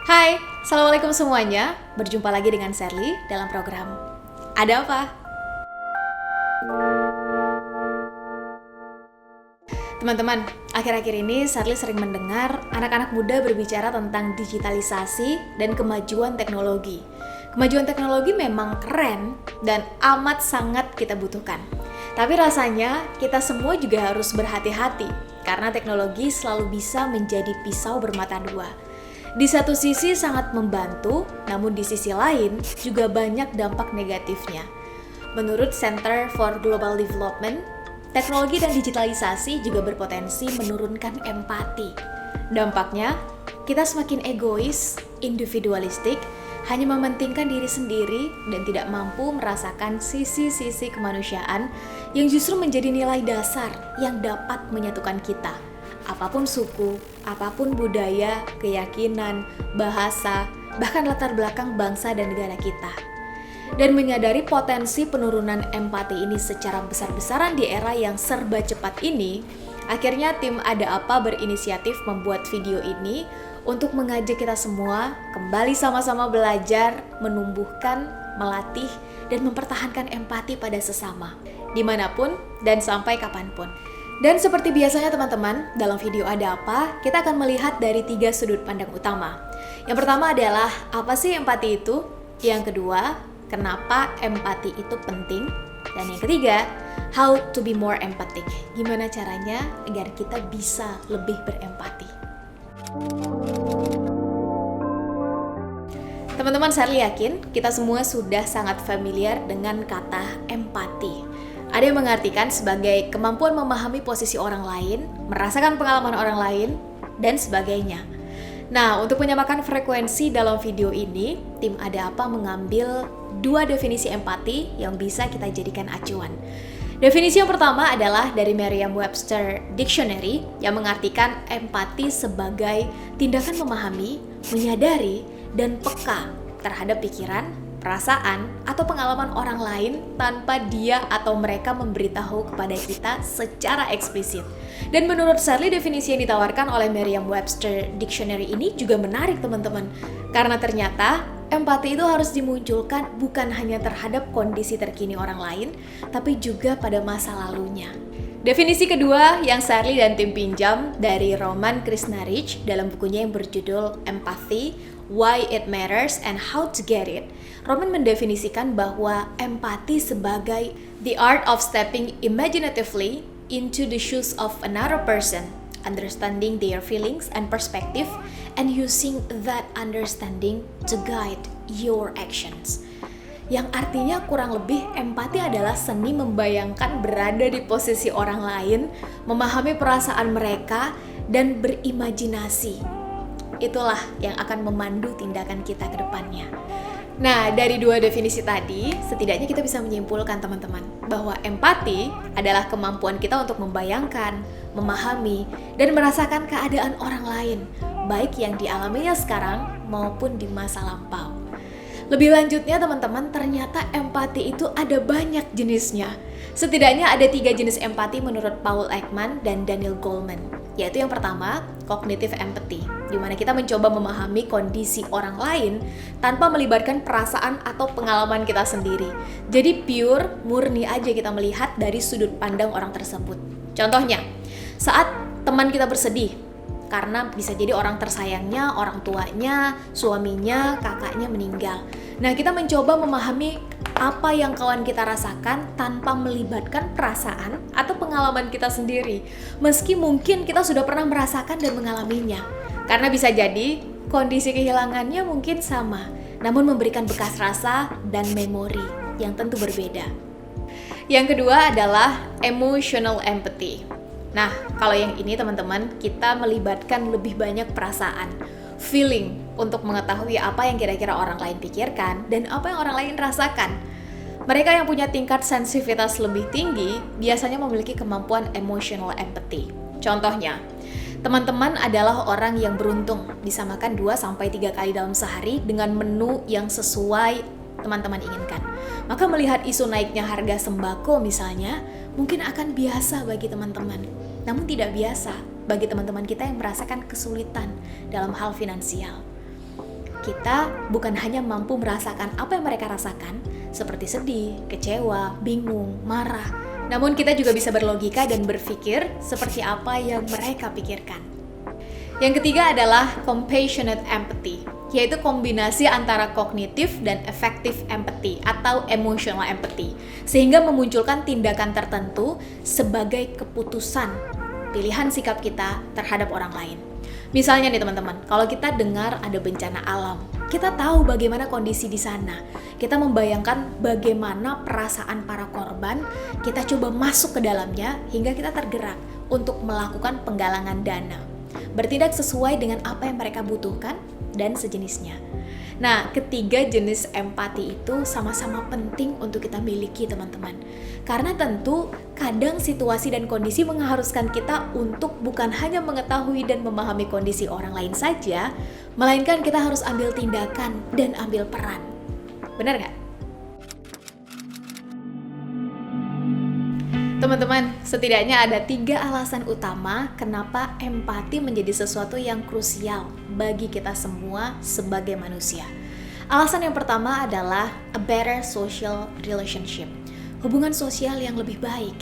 Hai, Assalamualaikum semuanya. Berjumpa lagi dengan Sherly dalam program Ada Apa? Teman-teman, akhir-akhir ini Sherly sering mendengar anak-anak muda berbicara tentang digitalisasi dan kemajuan teknologi. Kemajuan teknologi memang keren dan amat sangat kita butuhkan. Tapi rasanya kita semua juga harus berhati-hati karena teknologi selalu bisa menjadi pisau bermata dua. Di satu sisi sangat membantu, namun di sisi lain juga banyak dampak negatifnya. Menurut Center for Global Development, teknologi dan digitalisasi juga berpotensi menurunkan empati. Dampaknya, kita semakin egois, individualistik, hanya mementingkan diri sendiri dan tidak mampu merasakan sisi-sisi kemanusiaan yang justru menjadi nilai dasar yang dapat menyatukan kita. Apapun suku, apapun budaya, keyakinan, bahasa, bahkan latar belakang bangsa dan negara kita. Dan menyadari potensi penurunan empati ini secara besar-besaran di era yang serba cepat ini, akhirnya tim Ada Apa berinisiatif membuat video ini untuk mengajak kita semua kembali sama-sama belajar, menumbuhkan, melatih, dan mempertahankan empati pada sesama, dimanapun dan sampai kapanpun. Dan seperti biasanya teman-teman, dalam video Ada Apa, kita akan melihat dari 3 sudut pandang utama. Yang pertama adalah, apa sih empati itu? Yang kedua, kenapa empati itu penting? Dan yang ketiga, how to be more empathic. Gimana caranya agar kita bisa lebih berempati? Teman-teman, saya yakin kita semua sudah sangat familiar dengan kata empati. Ada yang mengartikan sebagai kemampuan memahami posisi orang lain, merasakan pengalaman orang lain, dan sebagainya. Nah, untuk menyamakan frekuensi dalam video ini, tim Ada Apa mengambil 2 definisi empati yang bisa kita jadikan acuan. Definisi yang pertama adalah dari Merriam-Webster Dictionary yang mengartikan empati sebagai tindakan memahami, menyadari, dan peka terhadap pikiran, perasaan, atau pengalaman orang lain tanpa dia atau mereka memberitahu kepada kita secara eksplisit. Dan menurut Sherly, definisi yang ditawarkan oleh Merriam-Webster Dictionary ini juga menarik teman-teman. Karena ternyata empati itu harus dimunculkan bukan hanya terhadap kondisi terkini orang lain, tapi juga pada masa lalunya. Definisi kedua yang Sherly dan tim pinjam dari Roman Krishnarich dalam bukunya yang berjudul Empathy, Why It Matters and How to Get It. Roman mendefinisikan bahwa empati sebagai the art of stepping imaginatively into the shoes of another person, understanding their feelings and perspective, and using that understanding to guide your actions. Yang artinya kurang lebih empati adalah seni membayangkan berada di posisi orang lain, memahami perasaan mereka, dan berimajinasi. Itulah yang akan memandu tindakan kita ke depannya. Nah, dari 2 definisi tadi, setidaknya kita bisa menyimpulkan teman-teman bahwa empati adalah kemampuan kita untuk membayangkan, memahami, dan merasakan keadaan orang lain, baik yang dialaminya sekarang maupun di masa lampau. Lebih lanjutnya teman-teman, ternyata empati itu ada banyak jenisnya. Setidaknya ada 3 jenis empati menurut Paul Ekman dan Daniel Goleman, yaitu yang pertama, cognitive empathy, di mana kita mencoba memahami kondisi orang lain tanpa melibatkan perasaan atau pengalaman kita sendiri. Jadi pure, murni aja kita melihat dari sudut pandang orang tersebut. Contohnya, saat teman kita bersedih, karena bisa jadi orang tersayangnya, orang tuanya, suaminya, kakaknya meninggal. Nah, kita mencoba memahami apa yang kawan kita rasakan tanpa melibatkan perasaan atau pengalaman kita sendiri. Meski mungkin kita sudah pernah merasakan dan mengalaminya. Karena bisa jadi kondisi kehilangannya mungkin sama, namun memberikan bekas rasa dan memori yang tentu berbeda. Yang kedua adalah emotional empathy. Nah, kalau yang ini teman-teman, kita melibatkan lebih banyak perasaan, feeling, untuk mengetahui apa yang kira-kira orang lain pikirkan dan apa yang orang lain rasakan. Mereka yang punya tingkat sensitivitas lebih tinggi biasanya memiliki kemampuan emotional empathy. Contohnya, teman-teman adalah orang yang beruntung bisa makan 2-3 kali dalam sehari dengan menu yang sesuai teman-teman inginkan. Maka melihat isu naiknya harga sembako misalnya, mungkin akan biasa bagi teman-teman. Namun tidak biasa bagi teman-teman kita yang merasakan kesulitan dalam hal finansial. kita bukan hanya mampu merasakan apa yang mereka rasakan, seperti sedih, kecewa, bingung, marah, namun kita juga bisa berlogika dan berpikir seperti apa yang mereka pikirkan. Yang ketiga adalah compassionate empathy, yaitu kombinasi antara kognitif dan efektif empathy atau emotional empathy, sehingga memunculkan tindakan tertentu sebagai keputusan pilihan sikap kita terhadap orang lain. Misalnya nih teman-teman, kalau kita dengar ada bencana alam, kita tahu bagaimana kondisi di sana. Kita membayangkan bagaimana perasaan para korban, kita coba masuk ke dalamnya hingga kita tergerak untuk melakukan penggalangan dana. Bertindak sesuai dengan apa yang mereka butuhkan dan sejenisnya. Nah, ketiga jenis empati itu sama-sama penting untuk kita miliki teman-teman. Karena tentu kadang situasi dan kondisi mengharuskan kita untuk bukan hanya mengetahui dan memahami kondisi orang lain saja, melainkan kita harus ambil tindakan dan ambil peran. Benar nggak? Teman-teman, setidaknya ada 3 alasan utama kenapa empati menjadi sesuatu yang krusial bagi kita semua sebagai manusia. Alasan yang pertama adalah a better social relationship, hubungan sosial yang lebih baik.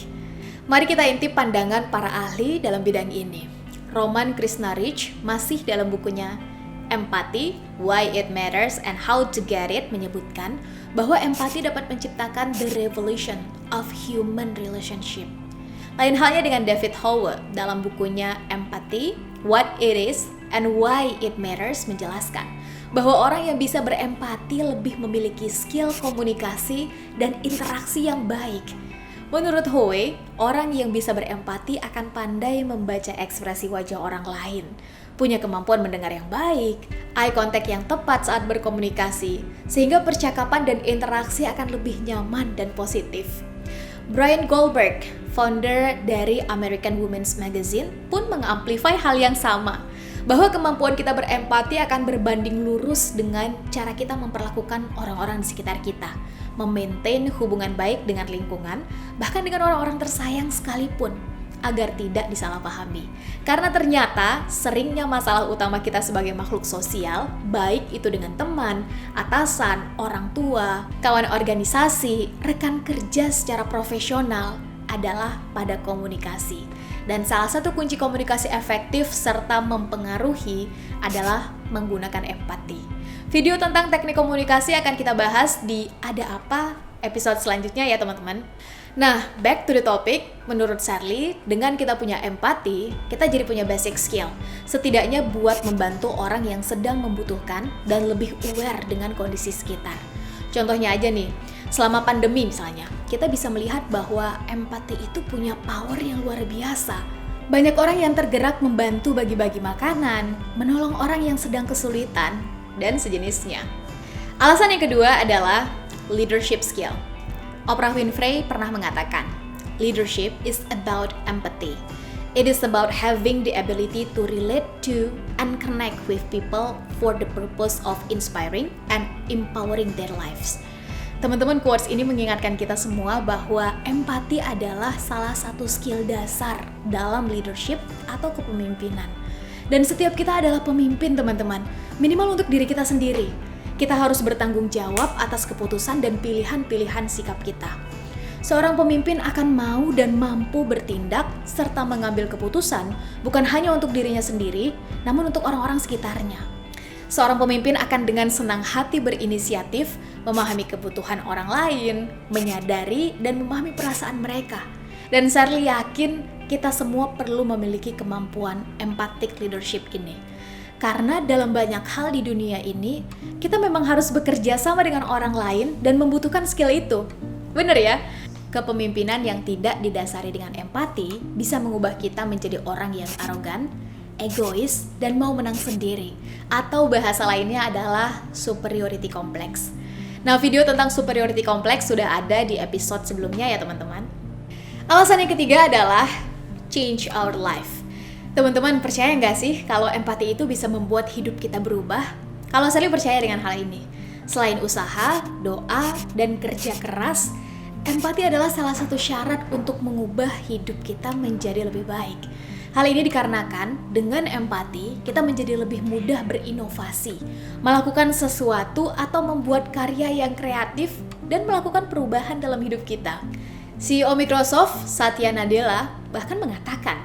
Mari kita intip pandangan para ahli dalam bidang ini. Roman Krishnaridge masih dalam bukunya Empathy, Why It Matters and How to Get It menyebutkan bahwa empati dapat menciptakan the revolution of human relationship. Lain halnya dengan David Howard dalam bukunya Empathy, What It Is and Why It Matters menjelaskan bahwa orang yang bisa berempati lebih memiliki skill komunikasi dan interaksi yang baik. Menurut Howe, orang yang bisa berempati akan pandai membaca ekspresi wajah orang lain, punya kemampuan mendengar yang baik, eye contact yang tepat saat berkomunikasi, sehingga percakapan dan interaksi akan lebih nyaman dan positif. Brian Goldberg, founder dari American Women's Magazine, pun mengamplify hal yang sama, bahwa kemampuan kita berempati akan berbanding lurus dengan cara kita memperlakukan orang-orang di sekitar kita, memaintain hubungan baik dengan lingkungan, bahkan dengan orang-orang tersayang sekalipun, agar tidak disalahpahami. Karena ternyata seringnya masalah utama kita sebagai makhluk sosial, baik itu dengan teman, atasan, orang tua, kawan organisasi, rekan kerja secara profesional, adalah pada komunikasi. Dan salah satu kunci komunikasi efektif serta mempengaruhi adalah menggunakan empati. Video tentang teknik komunikasi akan kita bahas di Ada Apa episode selanjutnya ya teman-teman. Nah, back to the topic, menurut Shirley, dengan kita punya empati, kita jadi punya basic skill. Setidaknya buat membantu orang yang sedang membutuhkan dan lebih aware dengan kondisi sekitar. Contohnya aja nih, selama pandemi misalnya, kita bisa melihat bahwa empati itu punya power yang luar biasa. Banyak orang yang tergerak membantu bagi-bagi makanan, menolong orang yang sedang kesulitan, dan sejenisnya. Alasan yang kedua adalah leadership skill. Oprah Winfrey pernah mengatakan, leadership is about empathy. It is about having the ability to relate to and connect with people for the purpose of inspiring and empowering their lives. Teman-teman, quotes ini mengingatkan kita semua bahwa empati adalah salah satu skill dasar dalam leadership atau kepemimpinan. Dan setiap kita adalah pemimpin, teman-teman, minimal untuk diri kita sendiri. Kita harus bertanggung jawab atas keputusan dan pilihan-pilihan sikap kita. Seorang pemimpin akan mau dan mampu bertindak serta mengambil keputusan bukan hanya untuk dirinya sendiri, namun untuk orang-orang sekitarnya. Seorang pemimpin akan dengan senang hati berinisiatif, memahami kebutuhan orang lain, menyadari dan memahami perasaan mereka. Dan Shirley yakin kita semua perlu memiliki kemampuan empathic leadership ini. Karena dalam banyak hal di dunia ini, kita memang harus bekerja sama dengan orang lain dan membutuhkan skill itu. Bener ya? Kepemimpinan yang tidak didasari dengan empati bisa mengubah kita menjadi orang yang arogan, egois, dan mau menang sendiri. Atau bahasa lainnya adalah superiority complex. Nah, video tentang superiority complex sudah ada di episode sebelumnya ya teman-teman. Alasan yang ketiga adalah change our life. Teman-teman, percaya nggak sih kalau empati itu bisa membuat hidup kita berubah? Kalau Sally percaya dengan hal ini. Selain usaha, doa, dan kerja keras, empati adalah salah satu syarat untuk mengubah hidup kita menjadi lebih baik. Hal ini dikarenakan dengan empati kita menjadi lebih mudah berinovasi, melakukan sesuatu atau membuat karya yang kreatif dan melakukan perubahan dalam hidup kita. CEO Microsoft, Satya Nadella, bahkan mengatakan,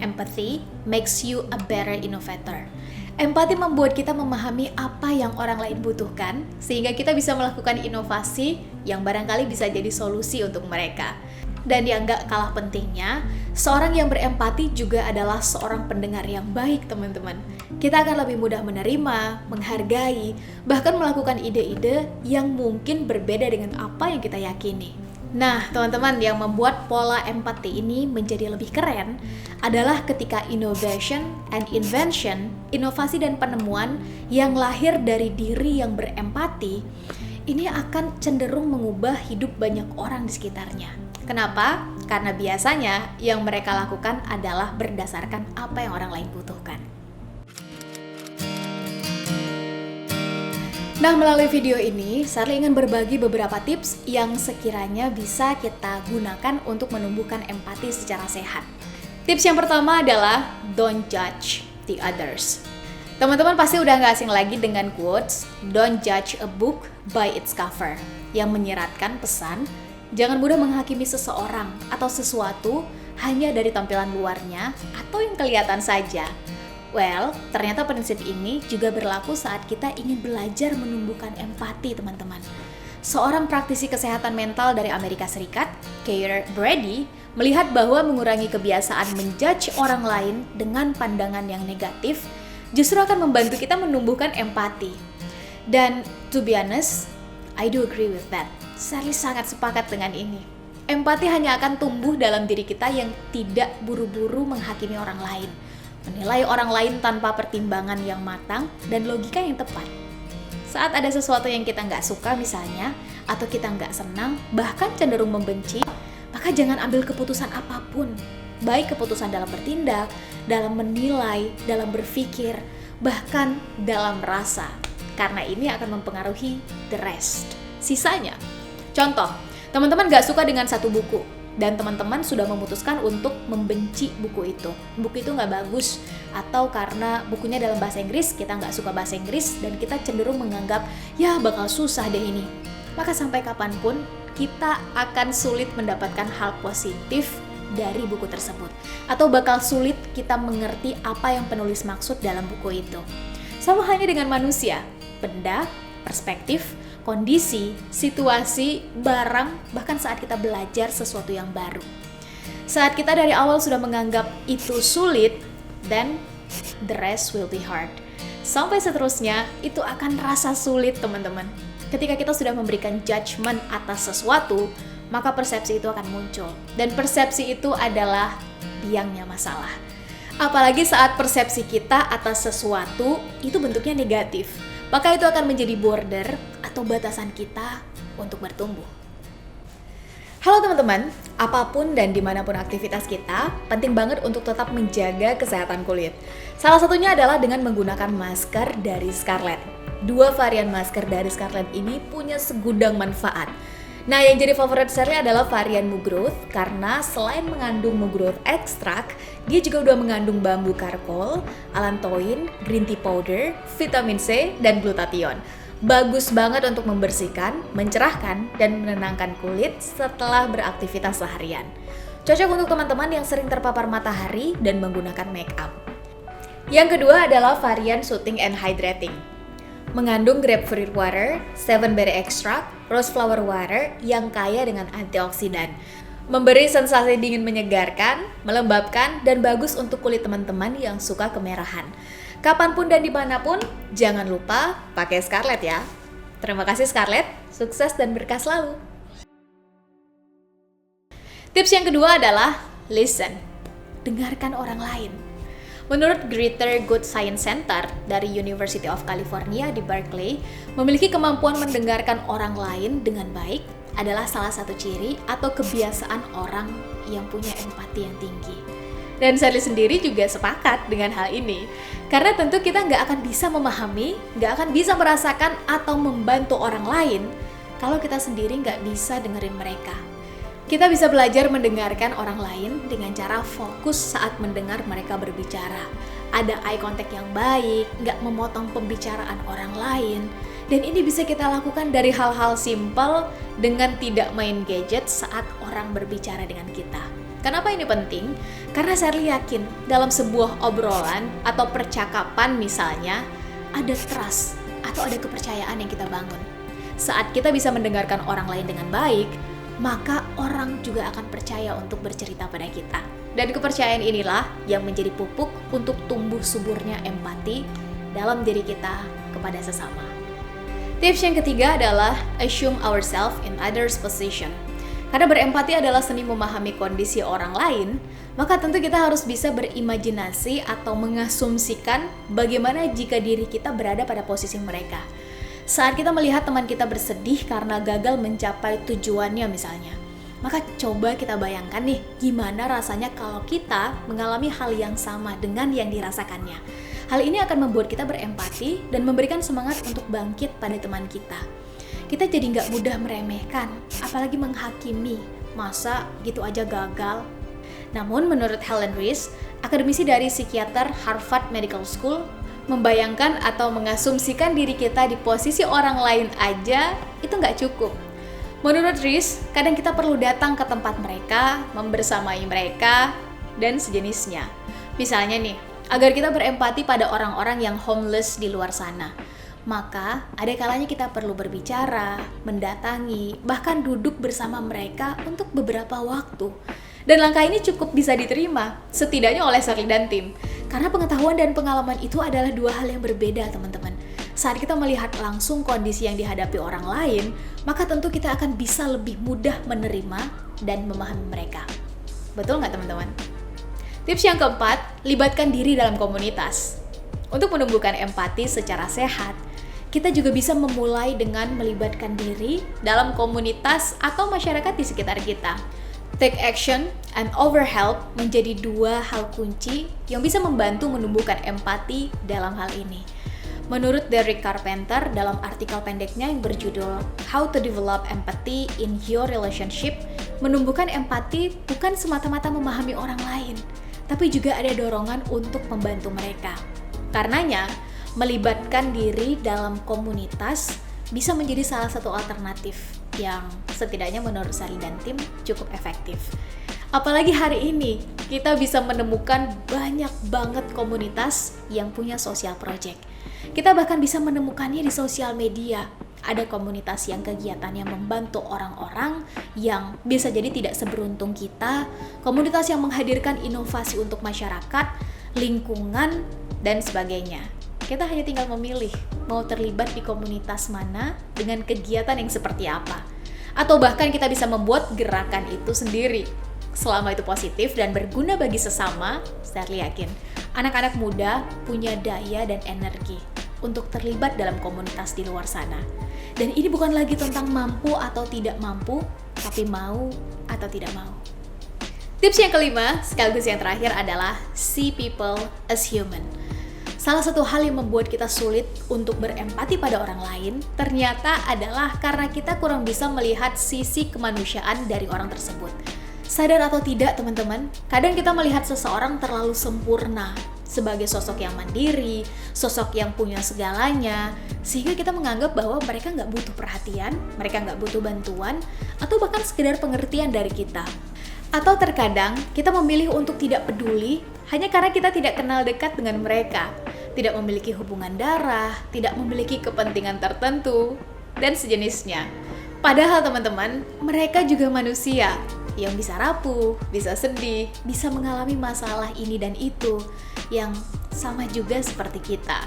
empathy makes you a better innovator. Empati membuat kita memahami apa yang orang lain butuhkan, sehingga kita bisa melakukan inovasi yang barangkali bisa jadi solusi untuk mereka. Dan yang gak kalah pentingnya, seorang yang berempati juga adalah seorang pendengar yang baik, teman-teman. Kita akan lebih mudah menerima, menghargai, bahkan melakukan ide-ide yang mungkin berbeda dengan apa yang kita yakini. Nah, teman-teman, yang membuat pola empati ini menjadi lebih keren adalah ketika innovation and invention, inovasi dan penemuan yang lahir dari diri yang berempati, ini akan cenderung mengubah hidup banyak orang di sekitarnya. Kenapa? Karena biasanya yang mereka lakukan adalah berdasarkan apa yang orang lain butuhkan. Nah, melalui video ini, Sherly ingin berbagi beberapa tips yang sekiranya bisa kita gunakan untuk menumbuhkan empati secara sehat. Tips yang pertama adalah don't judge the others. Teman-teman pasti udah gak asing lagi dengan quotes, don't judge a book by its cover, yang menyiratkan pesan, jangan mudah menghakimi seseorang atau sesuatu hanya dari tampilan luarnya atau yang kelihatan saja. Well, ternyata prinsip ini juga berlaku saat kita ingin belajar menumbuhkan empati, teman-teman. Seorang praktisi kesehatan mental dari Amerika Serikat, Keir Brady, melihat bahwa mengurangi kebiasaan menjudge orang lain dengan pandangan yang negatif justru akan membantu kita menumbuhkan empati. Dan to be honest, I do agree with that. Sherly sangat sepakat dengan ini. Empati hanya akan tumbuh dalam diri kita yang tidak buru-buru menghakimi orang lain, menilai orang lain tanpa pertimbangan yang matang dan logika yang tepat. Saat ada sesuatu yang kita nggak suka misalnya, atau kita nggak senang, bahkan cenderung membenci, maka jangan ambil keputusan apapun, baik keputusan dalam bertindak, dalam menilai, dalam berpikir, bahkan dalam rasa, karena ini akan mempengaruhi the rest, sisanya. Contoh, teman-teman nggak suka dengan satu buku, dan teman-teman sudah memutuskan untuk membenci buku itu. Buku itu nggak bagus, atau karena bukunya dalam bahasa Inggris, kita nggak suka bahasa Inggris, dan kita cenderung menganggap, ya bakal susah deh ini. Maka sampai kapanpun, kita akan sulit mendapatkan hal positif dari buku tersebut. Atau bakal sulit kita mengerti apa yang penulis maksud dalam buku itu. Sama halnya dengan manusia, benda, perspektif, kondisi, situasi, barang, bahkan saat kita belajar sesuatu yang baru. Saat kita dari awal sudah menganggap itu sulit, then the rest will be hard. Sampai seterusnya, itu akan rasa sulit, teman-teman. Ketika kita sudah memberikan judgment atas sesuatu, maka persepsi itu akan muncul. Dan persepsi itu adalah biangnya masalah. Apalagi saat persepsi kita atas sesuatu itu bentuknya negatif, maka itu akan menjadi border atau batasan kita untuk bertumbuh. Halo teman-teman, apapun dan dimanapun aktivitas kita, penting banget untuk tetap menjaga kesehatan kulit. Salah satunya adalah dengan menggunakan masker dari Scarlett. 2 varian masker dari Scarlett ini punya segudang manfaat. Nah, yang jadi favorit Sherly adalah varian Moo Growth karena selain mengandung Moo Growth extract, dia juga udah mengandung bambu karkol, allantoin, green tea powder, vitamin C, dan glutathione. Bagus banget untuk membersihkan, mencerahkan, dan menenangkan kulit setelah beraktivitas seharian. Cocok untuk teman-teman yang sering terpapar matahari dan menggunakan make up. Yang kedua adalah varian Soothing and Hydrating. Mengandung grapefruit water, 7 berry extract, rose flower water yang kaya dengan antioksidan. Memberi sensasi dingin menyegarkan, melembabkan, dan bagus untuk kulit teman-teman yang suka kemerahan. Kapanpun dan dimanapun, jangan lupa pakai Scarlett ya. Terima kasih Scarlett, sukses dan berkah selalu. Tips yang kedua adalah listen, dengarkan orang lain. Menurut Greater Good Science Center dari University of California di Berkeley, memiliki kemampuan mendengarkan orang lain dengan baik adalah salah satu ciri atau kebiasaan orang yang punya empati yang tinggi. Dan Sherly sendiri juga sepakat dengan hal ini, karena tentu kita nggak akan bisa memahami, nggak akan bisa merasakan atau membantu orang lain kalau kita sendiri nggak bisa dengerin mereka. Kita bisa belajar mendengarkan orang lain dengan cara fokus saat mendengar mereka berbicara. Ada eye contact yang baik, nggak memotong pembicaraan orang lain. Dan ini bisa kita lakukan dari hal-hal simpel dengan tidak main gadget saat orang berbicara dengan kita. Kenapa ini penting? Karena saya yakin dalam sebuah obrolan atau percakapan misalnya, ada trust atau ada kepercayaan yang kita bangun. Saat kita bisa mendengarkan orang lain dengan baik, maka orang juga akan percaya untuk bercerita pada kita. Dan kepercayaan inilah yang menjadi pupuk untuk tumbuh suburnya empati dalam diri kita kepada sesama. Tips yang ketiga adalah assume ourselves in others' position. Karena berempati adalah seni memahami kondisi orang lain, maka tentu kita harus bisa berimajinasi atau mengasumsikan bagaimana jika diri kita berada pada posisi mereka. Saat kita melihat teman kita bersedih karena gagal mencapai tujuannya misalnya, maka coba kita bayangkan nih, gimana rasanya kalau kita mengalami hal yang sama dengan yang dirasakannya. Hal ini akan membuat kita berempati dan memberikan semangat untuk bangkit pada teman kita. Kita jadi nggak mudah meremehkan, apalagi menghakimi, masa gitu aja gagal. Namun menurut Helen Rees, akademisi dari psikiater Harvard Medical School, membayangkan atau mengasumsikan diri kita di posisi orang lain aja itu nggak cukup. Menurut Rees, kadang kita perlu datang ke tempat mereka, membersamai mereka, dan sejenisnya. Misalnya nih, agar kita berempati pada orang-orang yang homeless di luar sana, maka ada kalanya kita perlu berbicara, mendatangi, bahkan duduk bersama mereka untuk beberapa waktu. Dan langkah ini cukup bisa diterima, setidaknya oleh Shirley dan tim. Karena pengetahuan dan pengalaman itu adalah dua hal yang berbeda, teman-teman. Saat kita melihat langsung kondisi yang dihadapi orang lain, maka tentu kita akan bisa lebih mudah menerima dan memahami mereka. Betul nggak, teman-teman? Tips yang keempat, libatkan diri dalam komunitas. Untuk menumbuhkan empati secara sehat, kita juga bisa memulai dengan melibatkan diri dalam komunitas atau masyarakat di sekitar kita. Take action and overhelp menjadi dua hal kunci yang bisa membantu menumbuhkan empati dalam hal ini. Menurut Derek Carpenter dalam artikel pendeknya yang berjudul How to Develop Empathy in Your Relationship, menumbuhkan empati bukan semata-mata memahami orang lain, tapi juga ada dorongan untuk membantu mereka. Karenanya, melibatkan diri dalam komunitas bisa menjadi salah satu alternatif yang setidaknya menurut Sari dan tim cukup efektif. Apalagi hari ini, kita bisa menemukan banyak banget komunitas yang punya social project. Kita bahkan bisa menemukannya di sosial media. Ada komunitas yang kegiatannya membantu orang-orang yang bisa jadi tidak seberuntung kita, komunitas yang menghadirkan inovasi untuk masyarakat, lingkungan, dan sebagainya. Kita hanya tinggal memilih mau terlibat di komunitas mana dengan kegiatan yang seperti apa. Atau bahkan kita bisa membuat gerakan itu sendiri. Selama itu positif dan berguna bagi sesama, saya yakin anak-anak muda punya daya dan energi untuk terlibat dalam komunitas di luar sana. Dan ini bukan lagi tentang mampu atau tidak mampu, tapi mau atau tidak mau. Tips yang kelima, sekaligus yang terakhir adalah see people as human. Salah satu hal yang membuat kita sulit untuk berempati pada orang lain ternyata adalah karena kita kurang bisa melihat sisi kemanusiaan dari orang tersebut. Sadar atau tidak, teman-teman, kadang kita melihat seseorang terlalu sempurna sebagai sosok yang mandiri, sosok yang punya segalanya, sehingga kita menganggap bahwa mereka nggak butuh perhatian, mereka nggak butuh bantuan, atau bahkan sekedar pengertian dari kita. Atau terkadang kita memilih untuk tidak peduli hanya karena kita tidak kenal dekat dengan mereka, tidak memiliki hubungan darah, tidak memiliki kepentingan tertentu, dan sejenisnya. Padahal teman-teman, mereka juga manusia yang bisa rapuh, bisa sedih, bisa mengalami masalah ini dan itu yang sama juga seperti kita.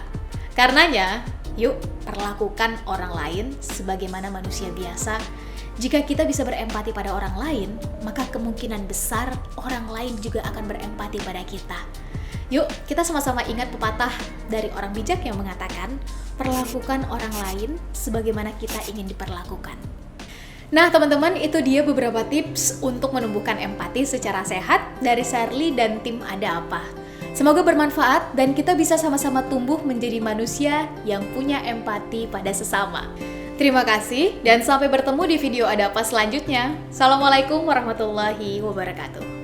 Karenanya, yuk perlakukan orang lain sebagaimana manusia biasa. Jika kita bisa berempati pada orang lain, maka kemungkinan besar orang lain juga akan berempati pada kita. Yuk, kita sama-sama ingat pepatah dari orang bijak yang mengatakan, perlakukan orang lain sebagaimana kita ingin diperlakukan. Nah, teman-teman, itu dia beberapa tips untuk menumbuhkan empati secara sehat dari Shirley dan tim Ada Apa. Semoga bermanfaat dan kita bisa sama-sama tumbuh menjadi manusia yang punya empati pada sesama. Terima kasih dan sampai bertemu di video Ada Apa selanjutnya. Assalamualaikum warahmatullahi wabarakatuh.